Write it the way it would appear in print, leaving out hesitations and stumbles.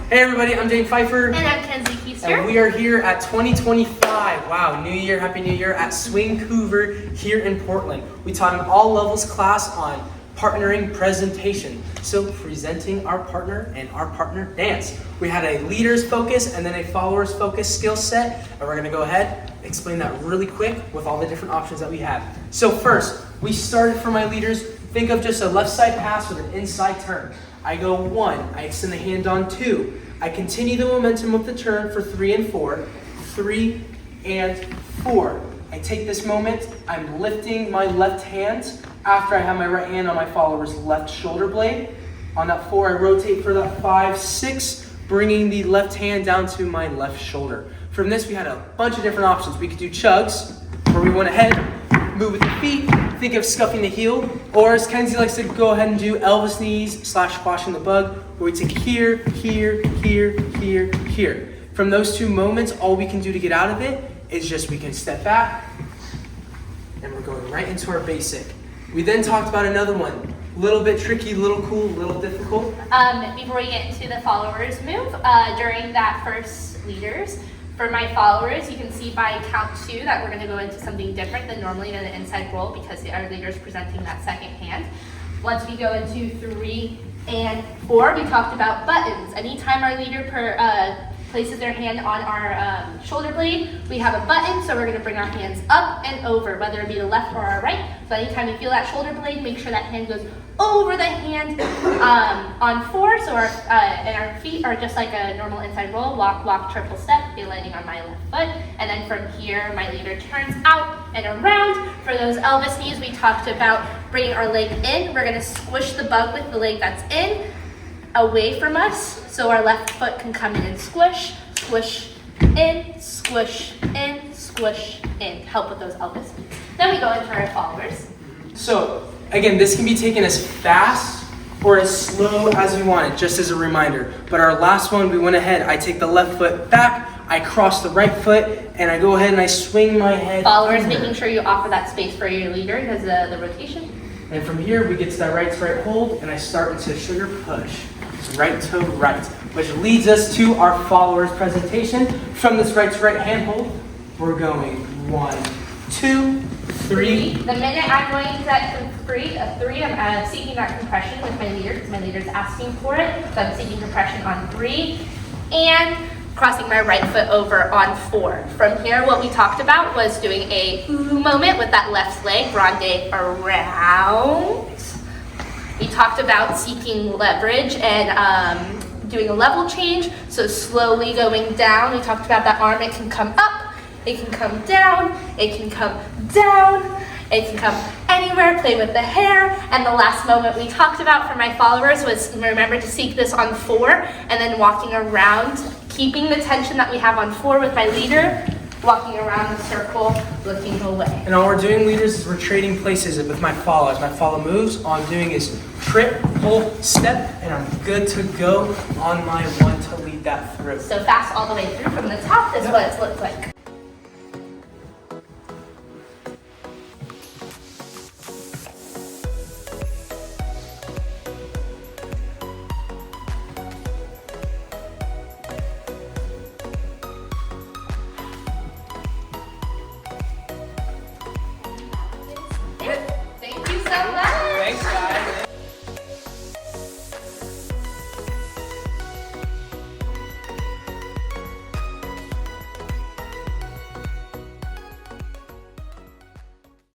Hey everybody, I'm Jaden Pfeiffer. And I'm Kenzie Keister. And we are here at 2025. Wow, New Year, Happy New Year at SwingCouver here in Portland. We taught an all levels class on partnering presentation. So presenting our partner and our partner dance. We had a leaders focus and then a followers focus skill set. And we're gonna go ahead and explain that really quick with all the different options that we have. So first, we started for my leaders. Think of just a left side pass with an inside turn. I go 1, I extend the hand on 2. I continue the momentum of the turn for 3 and 4, 3 and 4. I take this moment, I'm lifting my left hand after I have my right hand on my follower's left shoulder blade. On that 4, I rotate for that 5, 6, bringing the left hand down to my left shoulder. From this, we had a bunch of different options. We could do chugs, where we went ahead, move with the feet, think of scuffing the heel, or as Kenzie likes to go ahead and do, Elvis knees / squashing the bug, where we take here, here, here, here, here. From those two moments, all we can do to get out of it is just we can step back, and we're going right into our basic. We then talked about another one, a little bit tricky, a little cool, a little difficult. Before we get into the followers move, during that first leaders, for my followers, you can see by count 2 that we're going to go into something different than normally than the inside roll because our leader is presenting that second hand. Once we go into 3 and 4, we talked about buttons. Anytime our leader places their hand on our shoulder blade, we have a button, so we're going to bring our hands up and over, whether it be the left or our right. So anytime you feel that shoulder blade, make sure that hand goes over the hand on 4, so our feet are just like a normal inside roll, walk, walk, triple step, be landing on my left foot, and then from here, my leader turns out and around. For those Elvis knees, we talked about bringing our leg in. We're gonna squish the bug with the leg that's in, away from us, so our left foot can come in and squish, squish, in, squish, in, squish, in. Help with those Elvis knees. Then we go into our followers. So, again, this can be taken as fast or as slow as we want it, just as a reminder. But our last one, we went ahead, I take the left foot back, I cross the right foot, and I go ahead and I swing my head. Followers, under. making sure you offer that space for your leader because the rotation. And from here, we get to that right to right hold, and I start into sugar push. Right to right, which leads us to our followers presentation. From this right to right hand hold, we're going 1, 2, 3. The minute I'm going to that 3, I'm seeking that compression with my leader because my leader's asking for it. So I'm seeking compression on 3 and crossing my right foot over on 4. From here, what we talked about was doing a ooh moment with that left leg, grande around. We talked about seeking leverage and doing a level change, so slowly going down. We talked about that arm, it can come up, it can come down, it can come down, it can come anywhere, play with the hair. And the last moment we talked about for my followers was remember to seek this on 4 and then walking around, keeping the tension that we have on 4 with my leader, walking around the circle, looking away. And all we're doing, leaders, is we're trading places with my followers. My follow moves, all I'm doing is trip, pull, step, and I'm good to go on my 1 to lead that through. So fast all the way through from the top is what it looks like.